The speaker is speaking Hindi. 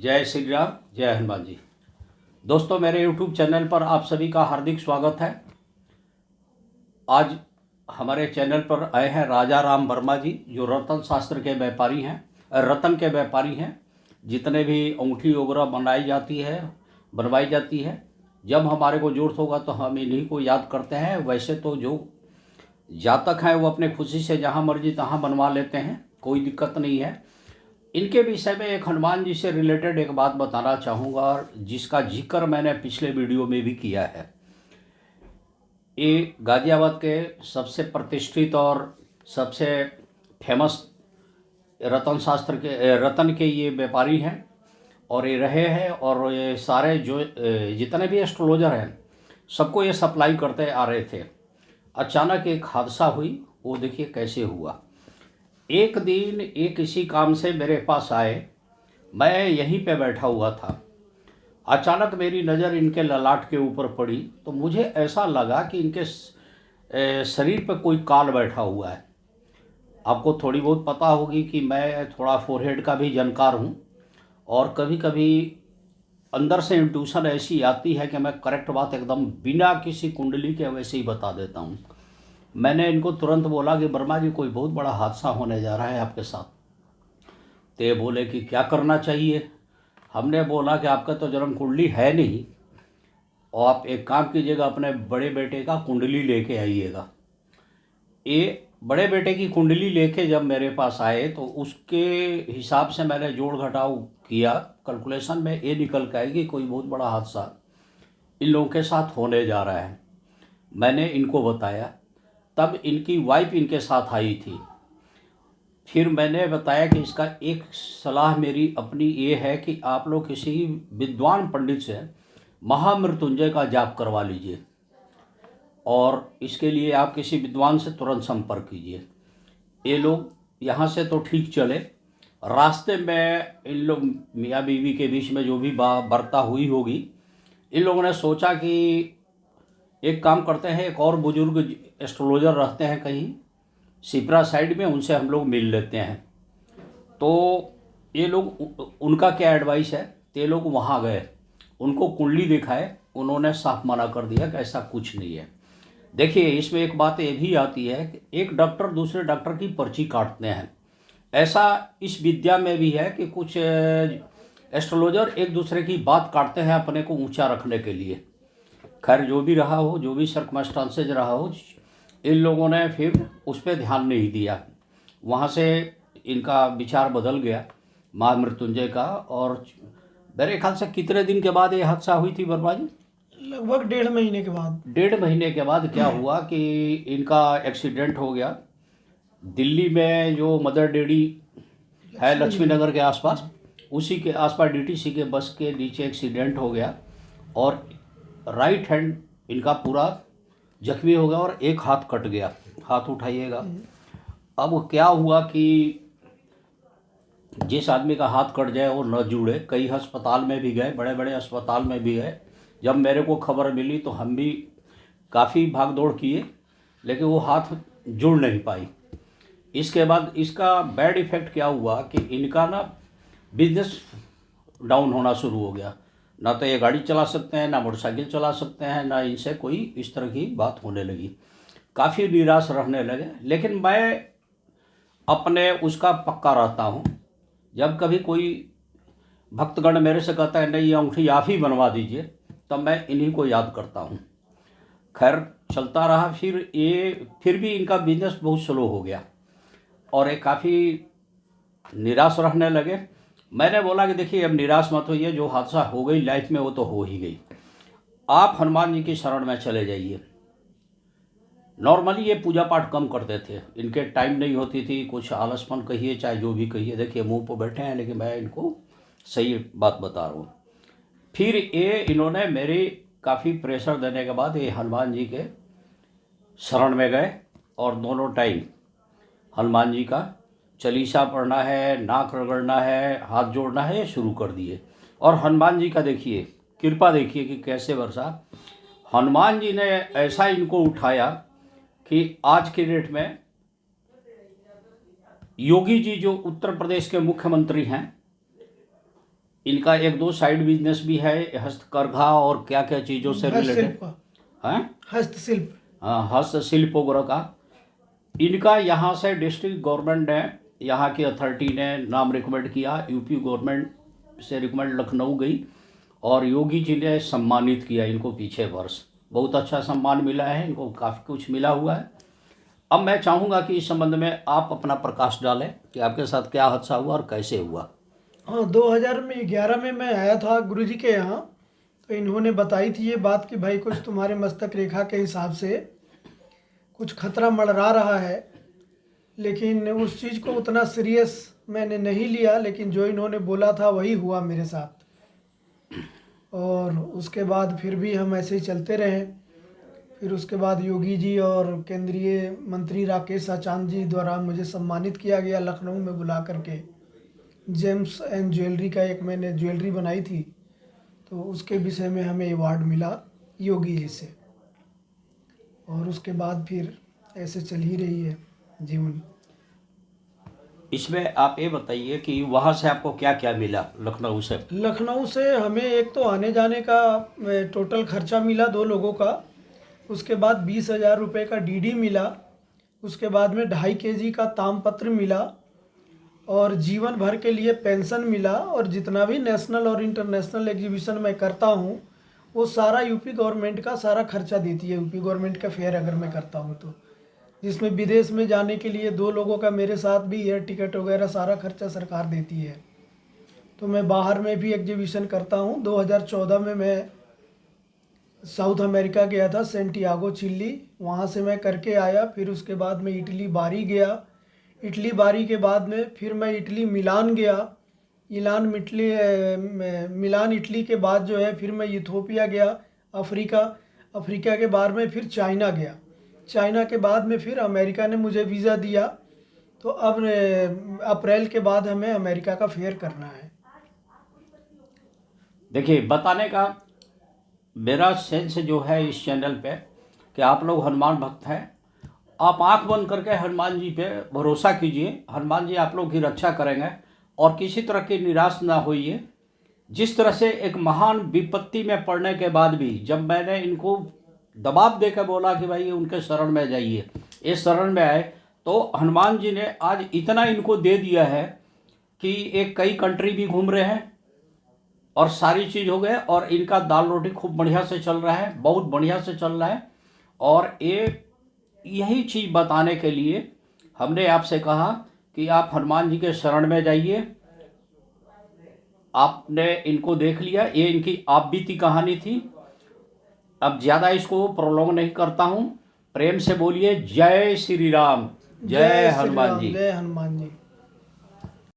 जय श्री राम, जय हनुमान जी। दोस्तों, मेरे YouTube चैनल पर आप सभी का हार्दिक स्वागत है। आज हमारे चैनल पर आए हैं राजा राम वर्मा जी, जो रतन शास्त्र के व्यापारी हैं, रतन के व्यापारी हैं। जितने भी अंगूठी वगैरह बनवाई जाती है, जब हमारे को जरूरत होगा तो हम इन्हीं को याद करते हैं। वैसे तो जो जातक हैं वो अपने खुशी से जहाँ मर्जी तहाँ बनवा लेते हैं, कोई दिक्कत नहीं है। इनके विषय में एक हनुमान जी से रिलेटेड एक बात बताना चाहूँगा, जिसका जिक्र मैंने पिछले वीडियो में भी किया है। ये गाजियाबाद के सबसे प्रतिष्ठित और सबसे फेमस रतन के ये व्यापारी हैं और ये रहे हैं। और ये सारे जो जितने भी एस्ट्रोलॉजर हैं सबको ये सप्लाई करते आ रहे थे। अचानक एक हादसा हुई, वो देखिए कैसे हुआ। एक दिन ये किसी काम से मेरे पास आए, मैं यहीं पे बैठा हुआ था। अचानक मेरी नज़र इनके ललाट के ऊपर पड़ी तो मुझे ऐसा लगा कि इनके शरीर पर कोई काल बैठा हुआ है। आपको थोड़ी बहुत पता होगी कि मैं थोड़ा फोरहेड का भी जानकार हूँ और कभी कभी अंदर से इंट्यूशन ऐसी आती है कि मैं करेक्ट बात एकदम बिना किसी कुंडली के वैसे ही बता देता हूँ। मैंने इनको तुरंत बोला कि वर्मा जी, कोई बहुत बड़ा हादसा होने जा रहा है आपके साथ। तो ये बोले कि क्या करना चाहिए। हमने बोला कि आपका तो जन्म कुंडली है नहीं, और आप एक काम कीजिएगा, अपने बड़े बेटे का कुंडली लेके आइएगा। ये बड़े बेटे की कुंडली लेके जब मेरे पास आए तो उसके हिसाब से मैंने जोड़ घटाव किया। कैलकुलेशन में ये निकल के आएगी कोई बहुत बड़ा हादसा इन लोगों के साथ होने जा रहा है। मैंने इनको बताया, तब इनकी वाइफ इनके साथ आई थी। फिर मैंने बताया कि इसका एक सलाह मेरी अपनी ये है कि आप लोग किसी विद्वान पंडित से महामृत्युंजय का जाप करवा लीजिए और इसके लिए आप किसी विद्वान से तुरंत संपर्क कीजिए। ये लोग यहाँ से तो ठीक चले, रास्ते में इन लोग मियाँ बीवी के बीच में जो भी वार्ता हुई होगी, इन लोगों ने सोचा कि एक काम करते हैं, एक और बुजुर्ग एस्ट्रोलॉजर रहते हैं कहीं सिपरा साइड में, उनसे हम लोग मिल लेते हैं। तो ये लोग, उनका क्या एडवाइस है, तो ये लोग वहाँ गए, उनको कुंडली दिखाए, उन्होंने साफ मना कर दिया कि ऐसा कुछ नहीं है। देखिए, इसमें एक बात ये भी आती है कि एक डॉक्टर दूसरे डॉक्टर की पर्ची काटते हैं। ऐसा इस विद्या में भी है कि कुछ एस्ट्रोलॉजर एक दूसरे की बात काटते हैं अपने को ऊंचा रखने के लिए। खैर, जो भी रहा हो, जो भी सर्कमस्टांसेज रहा हो, इन लोगों ने फिर उस पर ध्यान नहीं दिया। वहाँ से इनका विचार बदल गया महामृत्युंजय का। और मेरे ख्याल से कितने दिन के बाद ये हादसा हुई थी वर्मा जी? लगभग 1.5 महीने के बाद। 1.5 महीने के बाद क्या हुआ कि इनका एक्सीडेंट हो गया। दिल्ली में जो मदर डेयरी है लक्ष्मी नगर के आसपास, उसी के आसपास डीटीसी के बस के नीचे एक्सीडेंट हो गया और राइट हैंड इनका पूरा जख्मी हो गया और एक हाथ कट गया। हाथ उठाइएगा। अब क्या हुआ कि जिस आदमी का हाथ कट जाए वो न जुड़े। कई अस्पताल में भी गए, बड़े बड़े अस्पताल में भी गए। जब मेरे को खबर मिली तो हम भी काफ़ी भाग दौड़ किए, लेकिन वो हाथ जुड़ नहीं पाई। इसके बाद इसका बैड इफ़ेक्ट क्या हुआ कि इनका ना बिजनेस डाउन होना शुरू हो गया। ना तो ये गाड़ी चला सकते हैं, ना मोटरसाइकिल चला सकते हैं, ना इनसे कोई इस तरह की बात होने लगी। काफ़ी निराश रहने लगे। लेकिन मैं अपने उसका पक्का रहता हूँ। जब कभी कोई भक्तगण मेरे से कहता है नहीं, ये अंगूठी आप ही बनवा दीजिए, तब मैं इन्हीं को याद करता हूँ। खैर, चलता रहा। फिर भी इनका बिजनेस बहुत स्लो हो गया और ये काफ़ी निराश रहने लगे। मैंने बोला कि देखिए, अब निराश मत होइए, जो हादसा हो गई लाइफ में वो तो हो ही गई। आप हनुमान जी की शरण में चले जाइए। नॉर्मली ये पूजा पाठ कम करते थे, इनके टाइम नहीं होती थी, कुछ आलसपन कहिए चाहे जो भी कहिए। देखिए, मुंह पर बैठे हैं, लेकिन मैं इनको सही बात बता रहा हूँ। फिर ये इन्होंने मेरी काफ़ी प्रेशर देने के बाद ये हनुमान जी के शरण में गए और दोनों टाइम हनुमान जी का चालीसा पढ़ना है, नाक रगड़ना है, हाथ जोड़ना है, ये शुरू कर दिए। और हनुमान जी का देखिए, कृपा देखिए कि कैसे वर्षा। हनुमान जी ने ऐसा इनको उठाया कि आज के डेट में योगी जी जो उत्तर प्रदेश के मुख्यमंत्री हैं, इनका एक दो साइड बिजनेस भी है, हस्तकरघा और क्या क्या चीज़ों से रिलेटेड हस्तशिल्प हैं। हस्तशिल्प। हाँ, हस्तशिल्प वगैरह का इनका यहाँ से डिस्ट्रिक्ट गवर्नमेंट ने, यहाँ की अथॉरिटी ने नाम रिकमेंड किया, यूपी गवर्नमेंट से रिकमेंड लखनऊ गई और योगी जी ने सम्मानित किया इनको पीछे वर्ष। बहुत अच्छा सम्मान मिला है इनको, काफ़ी कुछ मिला हुआ है। अब मैं चाहूँगा कि इस संबंध में आप अपना प्रकाश डालें कि आपके साथ क्या हादसा हुआ और कैसे हुआ। हाँ, 2011 में मैं आया था गुरुजी के यहाँ। तो इन्होंने बताई थी ये बात कि भाई कुछ तुम्हारे मस्तक रेखा के हिसाब से कुछ खतरा मंडरा रहा है। लेकिन उस चीज़ को उतना सीरियस मैंने नहीं लिया, लेकिन जो इन्होंने बोला था वही हुआ मेरे साथ। और उसके बाद फिर भी हम ऐसे ही चलते रहे। फिर उसके बाद योगी जी और केंद्रीय मंत्री राकेश आचान जी द्वारा मुझे सम्मानित किया गया लखनऊ में बुला करके। जेम्स एंड ज्वेलरी का एक मैंने ज्वेलरी बनाई थी, तो उसके विषय में हमें अवार्ड मिला योगी जी से। और उसके बाद फिर ऐसे चल ही रही है जीवन। इसमें आप ये बताइए कि वहाँ से आपको क्या क्या मिला लखनऊ से। लखनऊ से हमें एक तो आने जाने का टोटल खर्चा मिला 2 लोगों का। उसके बाद 20,000 रुपये का डीडी मिला। उसके बाद में 2.5 केजी का तामपत्र मिला और जीवन भर के लिए पेंशन मिला। और जितना भी नेशनल और इंटरनेशनल एग्जीबिशन मैं करता हूँ वो सारा यूपी गवर्नमेंट का सारा खर्चा देती है। यूपी गवर्नमेंट का फेयर अगर मैं करता हूँ तो, जिसमें विदेश में जाने के लिए 2 लोगों का मेरे साथ भी एयर टिकट वगैरह सारा खर्चा सरकार देती है। तो मैं बाहर में भी एग्जीबिशन करता हूँ। 2014 में मैं साउथ अमेरिका गया था, सेंटियागो चिली, वहाँ से मैं करके आया। फिर उसके बाद मैं इटली बारी गया। इटली बारी के बाद में फिर मैं इटली मिलान गया। मिलान इटली के बाद जो है फिर मैं इथोपिया गया, अफ्रीका। अफ्रीका के बाद में फिर चाइना गया। चाइना के बाद में फिर अमेरिका ने मुझे वीज़ा दिया। तो अब अप्रैल के बाद हमें अमेरिका का फेयर करना है। देखिए, बताने का मेरा सेंस जो है इस चैनल पे कि आप लोग हनुमान भक्त हैं। आप आंख बंद करके हनुमान जी पे भरोसा कीजिए, हनुमान जी आप लोग की रक्षा करेंगे और किसी तरह की निराश ना होइए। जिस तरह से एक महान विपत्ति में पड़ने के बाद भी जब मैंने इनको दबाव देकर बोला कि भाई उनके शरण में जाइए, इस शरण में आए, तो हनुमान जी ने आज इतना इनको दे दिया है कि एक कई कंट्री भी घूम रहे हैं और सारी चीज़ हो गए और इनका दाल रोटी खूब बढ़िया से चल रहा है, बहुत बढ़िया से चल रहा है। और यही चीज़ बताने के लिए हमने आपसे कहा कि आप हनुमान जी के शरण में जाइए। आपने इनको देख लिया, ये इनकी आप बीती कहानी थी। अब ज़्यादा इसको प्रोलॉन्ग नहीं करता हूँ। प्रेम से बोलिए जय श्री राम, जय श्री हनुमान राम, जी। जय हनुमान जी।